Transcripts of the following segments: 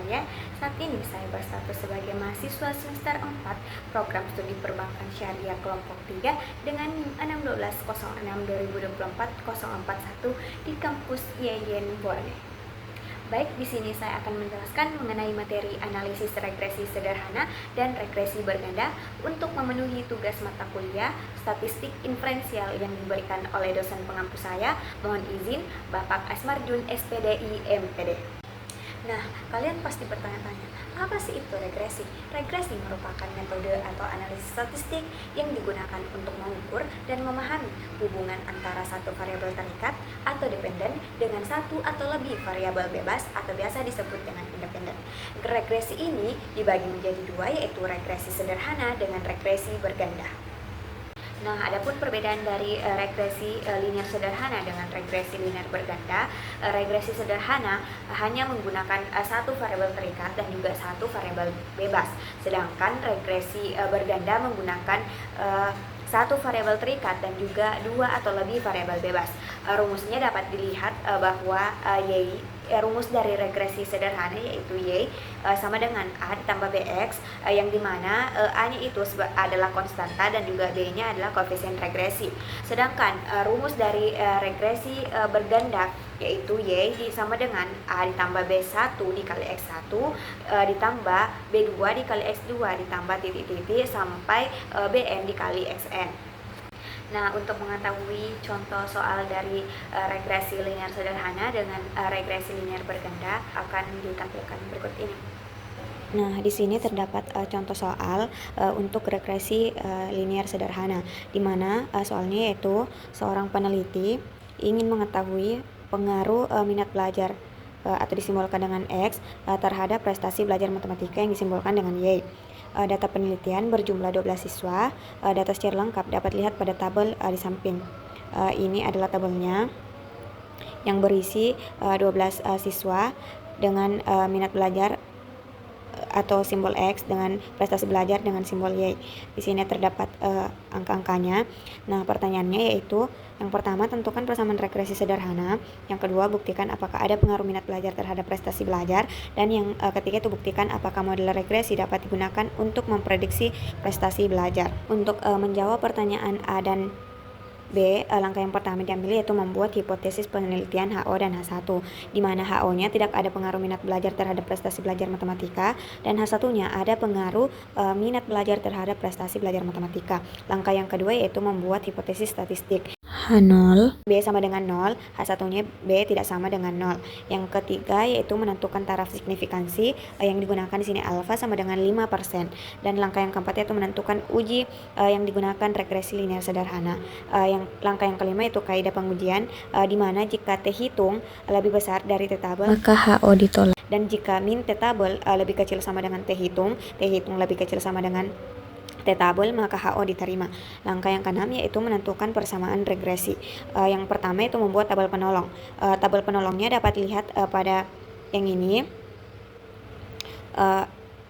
saya. Saat ini saya berstatus sebagai mahasiswa semester 4 program studi perbankan syariah kelompok 3 dengan NIM 1606-2024-041 di kampus IAIN Borneo. Baik, di sini saya akan menjelaskan mengenai materi analisis regresi sederhana dan regresi berganda untuk memenuhi tugas mata kuliah statistik inferensial yang diberikan oleh dosen pengampu saya. Mohon izin, Bapak Asmarjun, SPDI, MPD. Nah, kalian pasti bertanya-tanya, apa sih itu regresi? Regresi merupakan metode atau analisis statistik yang digunakan untuk mengukur dan memahami hubungan antara satu variabel terikat atau dependen dengan satu atau lebih variabel bebas atau biasa disebut dengan independen. Regresi ini dibagi menjadi dua, yaitu regresi sederhana dengan regresi berganda. Nah, adapun perbedaan dari regresi linear sederhana dengan regresi linear berganda, regresi sederhana hanya menggunakan satu variabel terikat dan juga satu variabel bebas, sedangkan regresi berganda menggunakan satu variabel terikat dan juga dua atau lebih variabel bebas. Rumusnya dapat dilihat bahwa rumus dari regresi sederhana yaitu Y sama dengan A ditambah BX, yang dimana A-nya itu adalah konstanta dan juga B-nya adalah koefisien regresi. Sedangkan rumus dari regresi berganda yaitu Y sama dengan A ditambah B1 dikali X1 ditambah B2 dikali X2 ditambah titik-titik sampai Bn dikali Xn. Nah, untuk mengetahui contoh soal dari regresi linear sederhana dengan regresi linear berganda akan ditampilkan berikut ini. Nah, di sini terdapat contoh soal untuk regresi linear sederhana, di mana soalnya yaitu seorang peneliti ingin mengetahui pengaruh minat belajar atau disimbolkan dengan X terhadap prestasi belajar matematika yang disimbolkan dengan Y. Data penelitian berjumlah 12 siswa. Data secara lengkap dapat lihat pada tabel di samping. Ini adalah tabelnya yang berisi 12 siswa dengan minat belajar atau simbol X dengan prestasi belajar dengan simbol Y. Di sini terdapat angka-angkanya. Nah, pertanyaannya yaitu yang pertama, tentukan persamaan regresi sederhana. Yang kedua, buktikan apakah ada pengaruh minat belajar terhadap prestasi belajar. Dan yang ketiga itu buktikan apakah model regresi dapat digunakan untuk memprediksi prestasi belajar. Untuk menjawab pertanyaan A dan B, langkah yang pertama diambil yaitu membuat hipotesis penelitian HO dan H1, di mana HO-nya tidak ada pengaruh minat belajar terhadap prestasi belajar matematika dan H1-nya ada pengaruh minat belajar terhadap prestasi belajar matematika. Langkah yang kedua yaitu membuat hipotesis statistik. H0 B sama dengan 0, H1-nya B tidak sama dengan 0. Yang ketiga yaitu menentukan taraf signifikansi yang digunakan di sini alfa sama dengan 5%. Dan langkah yang keempat yaitu menentukan uji yang digunakan regresi linear sederhana. Langkah yang kelima itu kaidah pengujian, di mana jika T hitung lebih besar dari T tabel maka HO ditolak. Dan jika min T tabel lebih kecil sama dengan T hitung lebih kecil sama dengan T tabel maka HO diterima. Langkah yang keenam yaitu menentukan persamaan regresi. Yang pertama itu membuat tabel penolong. Tabel penolongnya dapat dilihat pada yang ini.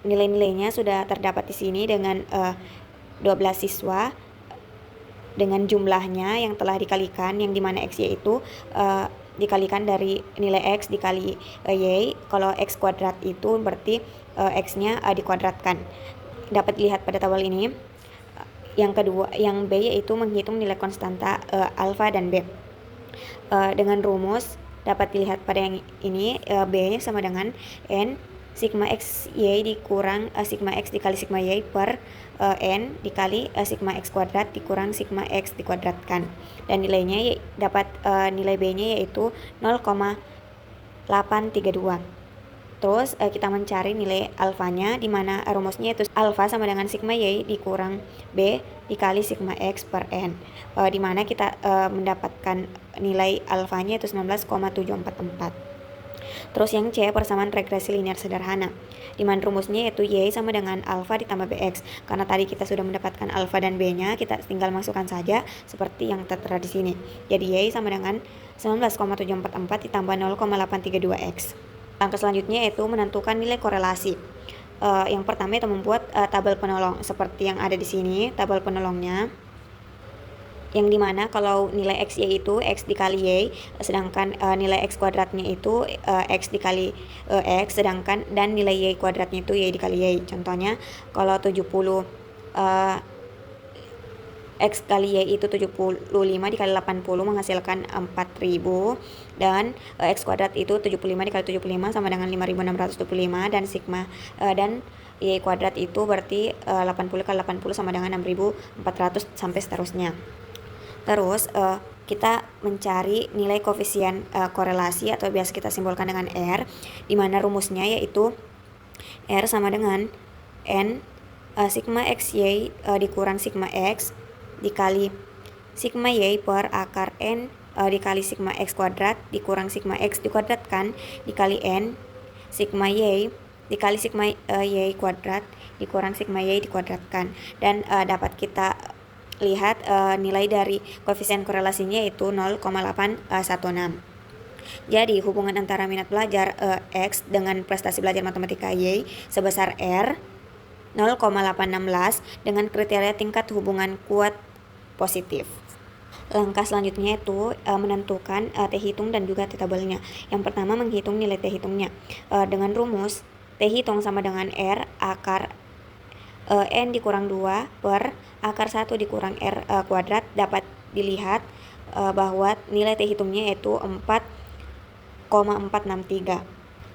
Nilai-nilainya sudah terdapat di sini dengan 12 siswa dengan jumlahnya yang telah dikalikan, yang dimana X yaitu dikalikan dari nilai X dikali Y. Kalau X kuadrat itu berarti X-nya dikuadratkan. Dapat dilihat pada tabel ini. Yang kedua, yang B yaitu menghitung nilai konstanta alfa dan B. Dengan rumus dapat dilihat pada yang ini, B sama dengan N sigma X Y dikurang sigma X dikali sigma Y per N dikali sigma X kuadrat dikurang sigma X dikuadratkan. Dan nilainya dapat nilai B-nya yaitu 0,832. Terus kita mencari nilai alfanya, di mana rumusnya itu alfa sama dengan sigma Y dikurang B dikali sigma X per N, di mana kita mendapatkan nilai alfanya itu 19,744. Terus yang C, persamaan regresi linear sederhana, di mana rumusnya yaitu Y sama dengan alfa ditambah BX. Karena tadi kita sudah mendapatkan alfa dan B-nya, kita tinggal masukkan saja seperti yang tertera di sini. Jadi Y sama dengan 19,744 ditambah 0,832X. Langkah selanjutnya yaitu menentukan nilai korelasi. Yang pertama itu membuat tabel penolong seperti yang ada di sini, tabel penolongnya. yang dimana kalau nilai x y itu x dikali y, sedangkan nilai x kuadratnya itu x dikali x, sedangkan dan nilai y kuadratnya itu y dikali y. Contohnya kalau 70 x kali y itu 75 dikali 80 menghasilkan 4000, dan x kuadrat itu 75 dikali 75 sama dengan 5625, dan sigma dan y kuadrat itu berarti 80 kali 80 sama dengan 6400 sampai seterusnya. Terus kita mencari nilai koefisien korelasi atau biasa kita simbolkan dengan R, di mana rumusnya yaitu R sama dengan N sigma XY dikurang sigma X dikali sigma Y per akar N dikali sigma X kuadrat dikurang sigma X dikuadratkan dikali N sigma Y dikali sigma Y kuadrat dikurang sigma Y dikuadratkan. Dan dapat kita lihat nilai dari koefisien korelasinya yaitu 0,816. Jadi hubungan antara minat belajar X dengan prestasi belajar matematika Y sebesar R 0,816 dengan kriteria tingkat hubungan kuat positif. Langkah selanjutnya itu menentukan T hitung dan juga T tabelnya. Yang pertama menghitung nilai T hitungnya dengan rumus T hitung sama dengan R akar N dikurang 2 per akar 1 dikurang R kuadrat. Dapat dilihat bahwa nilai T hitungnya yaitu 4,463.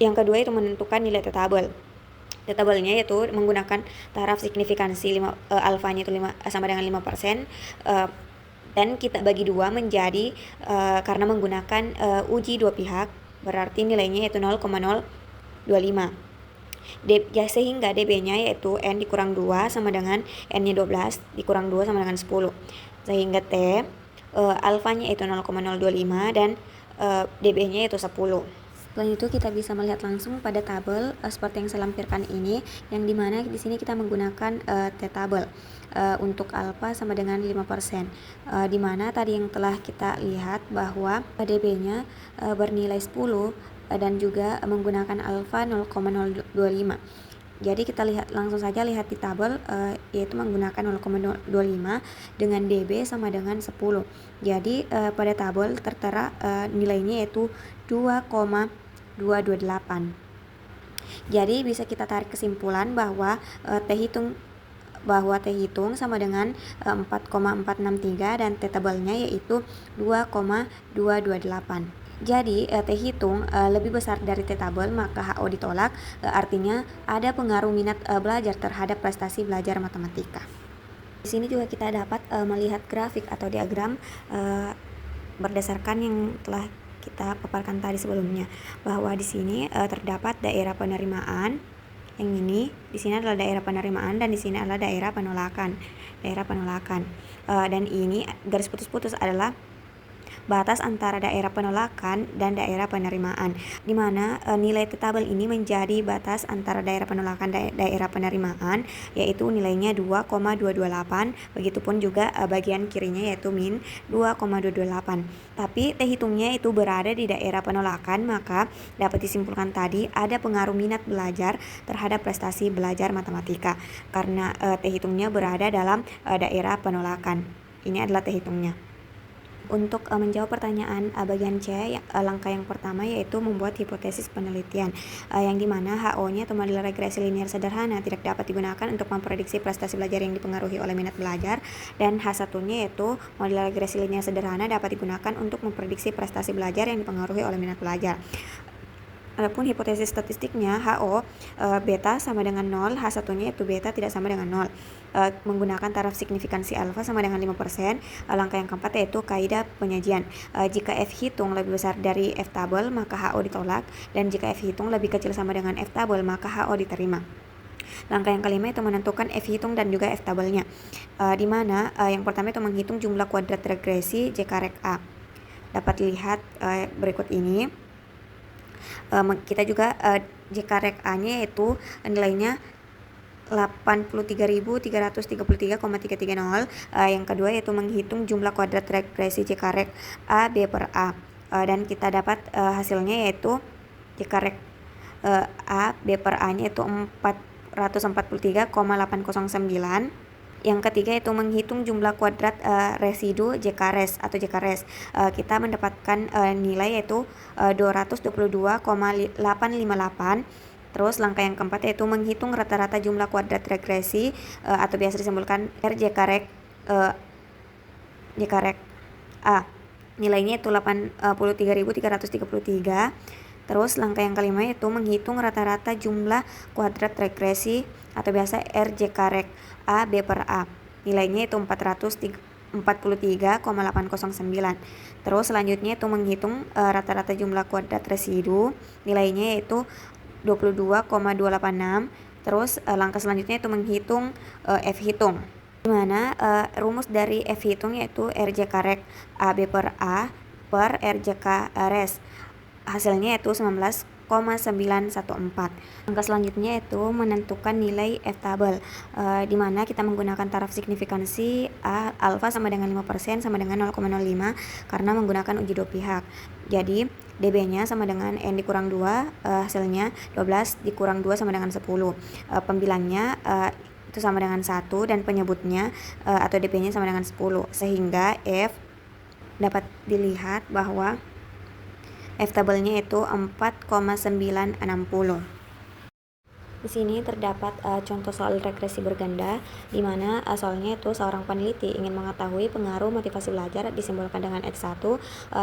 Yang kedua itu menentukan nilai T tabel. T tabelnya yaitu menggunakan taraf signifikansi alfanya itu sama dengan 5%, dan kita bagi dua menjadi karena menggunakan uji dua pihak, berarti nilainya yaitu 0,025. Sehingga DB-nya yaitu N dikurang 2 sama dengan N-nya 12 dikurang 2 sama dengan 10. Sehingga T alfanya itu 0,025 dan DB-nya itu 10. Selain itu kita bisa melihat langsung pada tabel seperti yang saya lampirkan ini, yang dimana di sini kita menggunakan T tabel untuk alfa sama dengan 5%, dimana tadi yang telah kita lihat bahwa DB-nya bernilai 10 dan juga menggunakan alfa 0,025. Jadi kita langsung saja lihat di tabel yaitu menggunakan 0,25 dengan DB sama dengan 10. Jadi pada tabel tertera nilainya yaitu 2,228. Jadi bisa kita tarik kesimpulan bahwa T hitung sama dengan 4,463 dan T tabelnya yaitu 2,228. Jadi T hitung lebih besar dari T tabel, maka HO ditolak, artinya ada pengaruh minat belajar terhadap prestasi belajar matematika. Di sini juga kita dapat melihat grafik atau diagram berdasarkan yang telah kita paparkan tadi sebelumnya, bahwa di sini terdapat daerah penerimaan. Yang ini di sini adalah daerah penerimaan dan di sini adalah daerah penolakan. Dan ini garis putus-putus adalah batas antara daerah penolakan dan daerah penerimaan, di mana nilai T tabel ini menjadi batas antara daerah penolakan dan daerah penerimaan, yaitu nilainya 2,228. Begitupun juga bagian kirinya yaitu min 2,228. Tapi T hitungnya itu berada di daerah penolakan, maka dapat disimpulkan tadi ada pengaruh minat belajar terhadap prestasi belajar matematika karena T hitungnya berada dalam daerah penolakan. Ini adalah T hitungnya. Untuk menjawab pertanyaan bagian C, langkah yang pertama yaitu membuat hipotesis penelitian, yang dimana HO-nya atau model regresi linear sederhana tidak dapat digunakan untuk memprediksi prestasi belajar yang dipengaruhi oleh minat belajar, dan H1-nya yaitu model regresi linear sederhana dapat digunakan untuk memprediksi prestasi belajar yang dipengaruhi oleh minat belajar. Adapun hipotesis statistiknya HO beta sama dengan 0, H1-nya yaitu beta tidak sama dengan 0. Menggunakan taraf signifikansi alfa sama dengan 5%. Langkah yang keempat yaitu kaidah penyajian. Jika F hitung lebih besar dari F tabel, maka HO ditolak, dan jika F hitung lebih kecil sama dengan F tabel, maka HO diterima. Langkah yang kelima itu menentukan F hitung dan juga F tabelnya, di mana yang pertama itu menghitung jumlah kuadrat regresi JK-Rek A. Dapat dilihat berikut ini. Kita juga JK-Rek A-nya yaitu nilainya 83.333,330. Yang kedua yaitu menghitung jumlah kuadrat regresi JK-Rek A B per A, dan kita dapat hasilnya yaitu JK-Rek A B per A-nya itu 443,809. Yang ketiga itu menghitung jumlah kuadrat residu JK-res atau JK-res. Kita mendapatkan nilai yaitu 222,858. Terus langkah yang keempat yaitu menghitung rata-rata jumlah kuadrat regresi atau biasa disimbolkan RJK-rek JK-rek A. Nilainya itu 83.333. Terus langkah yang kelima yaitu menghitung rata-rata jumlah kuadrat regresi atau biasa RJK-rek A B per A. Nilainya itu 443,809. Terus selanjutnya itu menghitung rata-rata jumlah kuadrat residu. Nilainya yaitu 22,286. Terus langkah selanjutnya itu menghitung F hitung. Dimana rumus dari F hitung yaitu RJK-rek AB per A per RJK-res. Hasilnya yaitu 19,914. Langkah selanjutnya yaitu menentukan nilai F tabel, dimana kita menggunakan taraf signifikansi alfa sama dengan 5% sama dengan 0,05 karena menggunakan uji dua pihak. Jadi dB-nya sama dengan N dikurang 2, hasilnya 12 dikurang 2 sama dengan 10. Pembilangnya itu sama dengan 1 dan penyebutnya atau dB-nya sama dengan 10, sehingga F dapat dilihat bahwa F tabelnya itu 4,960. Di sini terdapat contoh soal regresi berganda, di mana soalnya itu seorang peneliti ingin mengetahui pengaruh motivasi belajar disimbolkan dengan X1,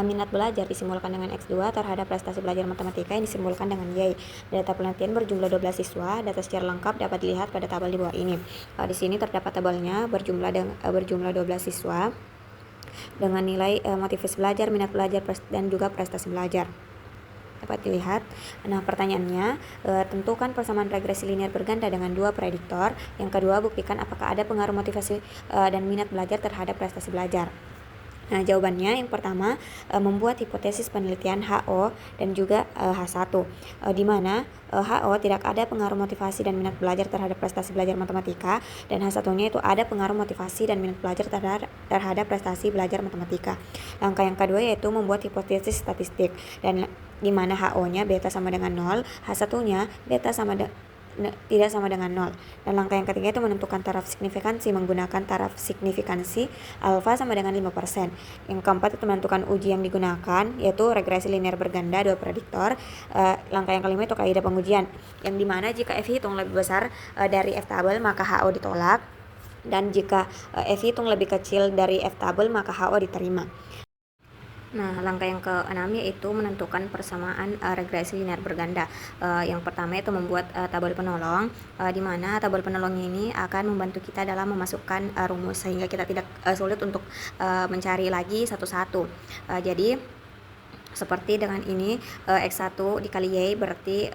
minat belajar disimbolkan dengan X2 terhadap prestasi belajar matematika yang disimbolkan dengan Y. Data penelitian berjumlah 12 siswa. Data secara lengkap dapat dilihat pada tabel di bawah ini. Di sini terdapat tabelnya berjumlah 12 siswa dengan nilai motivasi belajar, minat belajar, dan juga prestasi belajar. Dapat dilihat. Nah, pertanyaannya, tentukan persamaan regresi linear berganda dengan dua prediktor. Yang kedua, buktikan apakah ada pengaruh motivasi dan minat belajar terhadap prestasi belajar. Nah, jawabannya yang pertama, membuat hipotesis penelitian HO dan juga H1, di mana HO tidak ada pengaruh motivasi dan minat belajar terhadap prestasi belajar matematika, dan H1-nya itu ada pengaruh motivasi dan minat belajar terhadap prestasi belajar matematika. Langkah yang kedua yaitu membuat hipotesis statistik, dan di mana HO-nya beta sama dengan 0, H1-nya beta tidak sama dengan 0. Dan langkah yang ketiga itu menentukan taraf signifikansi menggunakan taraf signifikansi alfa sama dengan 5%. Yang keempat itu menentukan uji yang digunakan yaitu regresi linear berganda dua prediktor. Langkah yang kelima itu kaidah pengujian, yang dimana jika F hitung lebih besar dari F tabel maka HO ditolak, dan jika F hitung lebih kecil dari F tabel maka HO diterima. Nah, langkah yang keenam yaitu menentukan persamaan regresi linear berganda. Yang pertama itu membuat tabel penolong, di mana tabel penolong ini akan membantu kita dalam memasukkan rumus sehingga kita tidak sulit untuk mencari lagi satu-satu. Jadi seperti dengan ini, X1 dikali Y berarti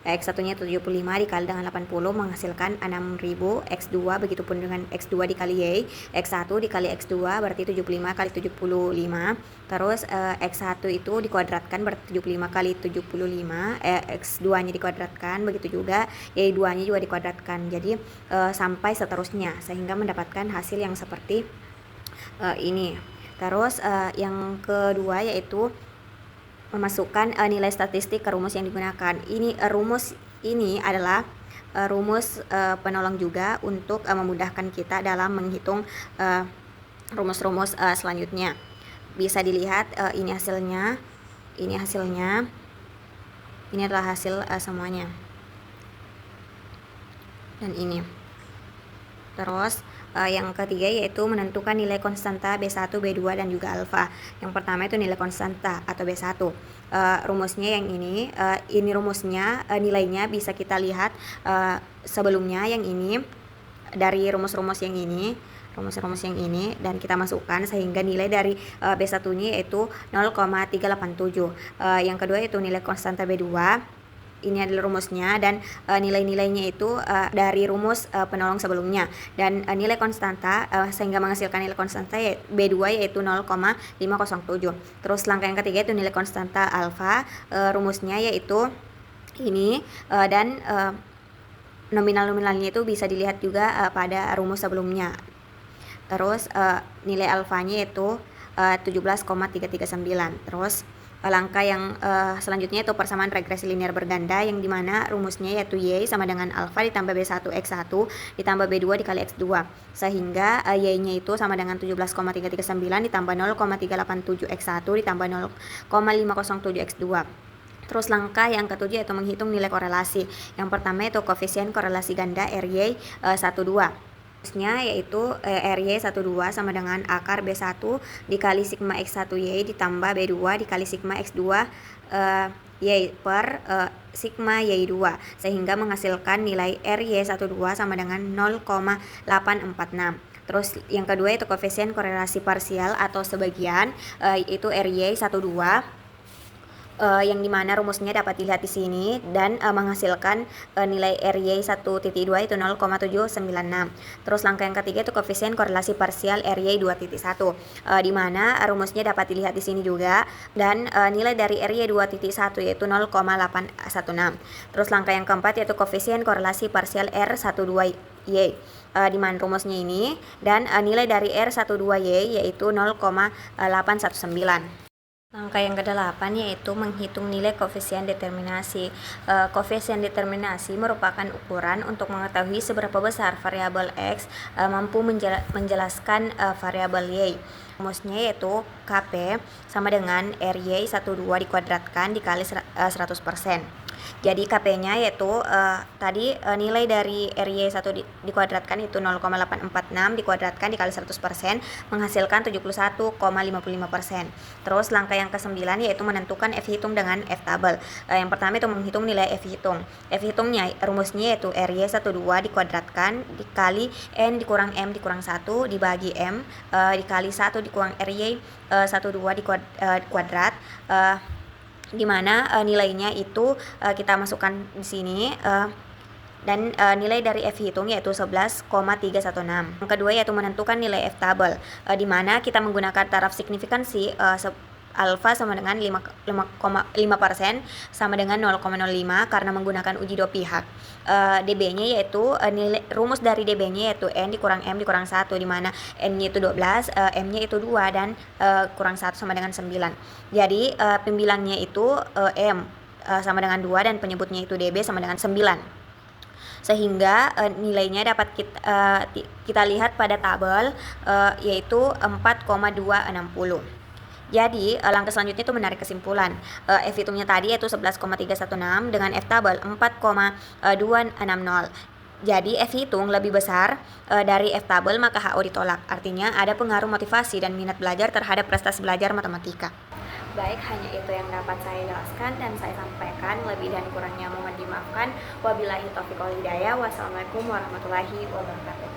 X1-nya 75 dikali dengan 80 menghasilkan 6.000, X2 begitupun dengan X2 dikali Y, X1 dikali X2 berarti 75 kali 75, terus X1 itu dikuadratkan berarti 75 kali 75, X2-nya dikuadratkan, begitu juga Y2-nya juga dikuadratkan, jadi sampai seterusnya sehingga mendapatkan hasil yang seperti ini. Terus yang kedua yaitu memasukkan nilai statistik ke rumus yang digunakan. Ini rumus ini adalah rumus penolong juga untuk memudahkan kita dalam menghitung rumus-rumus selanjutnya. Bisa dilihat ini hasilnya, ini adalah hasil semuanya, dan ini. Terus yang ketiga yaitu menentukan nilai konstanta B1, B2, dan juga alfa. Yang pertama itu nilai konstanta atau B1. Rumusnya yang ini rumusnya, nilainya bisa kita lihat sebelumnya yang ini dari rumus-rumus yang ini, dan kita masukkan sehingga nilai dari B1-nya yaitu 0,387. Yang kedua itu nilai konstanta B2. Ini adalah rumusnya, dan nilai-nilainya itu dari rumus penolong sebelumnya, dan nilai konstanta sehingga menghasilkan nilai konstanta B2 yaitu 0,507. Terus langkah yang ketiga itu nilai konstanta alfa, rumusnya yaitu ini, dan nominal-nominalnya itu bisa dilihat juga pada rumus sebelumnya. Terus nilai alfanya itu 17,339. Terus langkah yang selanjutnya itu persamaan regresi linear berganda, yang dimana rumusnya yaitu Y sama dengan alfa ditambah B1 X1 ditambah B2 dikali X2, sehingga Y-nya itu sama dengan 17,339 ditambah 0,387 X1 ditambah 0,507 X2. Terus langkah yang ketujuh yaitu menghitung nilai korelasi. Yang pertama itu koefisien korelasi ganda RY 12. Yaitu RY 12 sama dengan akar B1 dikali sigma X1Y ditambah B2 dikali sigma X2 Y per sigma Y2, sehingga menghasilkan nilai RY 12 sama dengan 0,846. Terus yang kedua itu koefisien korelasi parsial atau sebagian, itu RY 12, yang dimana rumusnya dapat dilihat di sini dan menghasilkan nilai RY 1.2 itu 0,796. Terus langkah yang ketiga itu koefisien korelasi parsial RY 2.1, dimana rumusnya dapat dilihat di sini juga, dan nilai dari RY 2.1 yaitu 0,816. Terus langkah yang keempat yaitu koefisien korelasi parsial R12Y, dimana rumusnya ini, dan nilai dari R12Y yaitu 0,819. Langkah yang ke-8 yaitu menghitung nilai koefisien determinasi. Koefisien determinasi merupakan ukuran untuk mengetahui seberapa besar variabel X mampu menjelaskan variabel Y. Rumusnya yaitu KP sama dengan RY 12 dikuadratkan dikali 100%. Jadi KP-nya yaitu tadi nilai dari RY 1 dikuadratkan itu 0,846 dikuadratkan dikali 100% menghasilkan 71,55%. Terus langkah yang ke-9 yaitu menentukan F hitung dengan F tabel. Yang pertama itu menghitung nilai F hitung. F hitungnya rumusnya yaitu RY 12 dikuadratkan dikali N dikurang M dikurang 1 dibagi M dikali 1 dikurang RY 12 dikuadrat, di mana nilainya itu kita masukkan di sini, dan nilai dari F hitung yaitu 11,316. Yang kedua yaitu menentukan nilai F tabel, di mana kita menggunakan taraf signifikansi alfa sama dengan 5,5% sama dengan 0,05 karena menggunakan uji dua pihak. DB-nya yaitu nilai rumus dari DB-nya yaitu N dikurang M dikurang 1, di mana N-nya itu 12, M-nya itu 2, dan kurang 1 sama dengan 9. Jadi pembilangnya itu M sama dengan 2 dan penyebutnya itu DB sama dengan 9. Sehingga nilainya dapat kita lihat pada tabel, yaitu 4,260. Jadi langkah selanjutnya itu menarik kesimpulan. F hitungnya tadi yaitu 11,316 dengan F tabel 4,260. Jadi F hitung lebih besar dari F tabel, maka HO ditolak. Artinya ada pengaruh motivasi dan minat belajar terhadap prestasi belajar matematika. Baik, hanya itu yang dapat saya jelaskan dan saya sampaikan. Lebih dan kurangnya mohon dimaafkan. Wabillahi taufiq wal hidayah. Wassalamualaikum warahmatullahi wabarakatuh.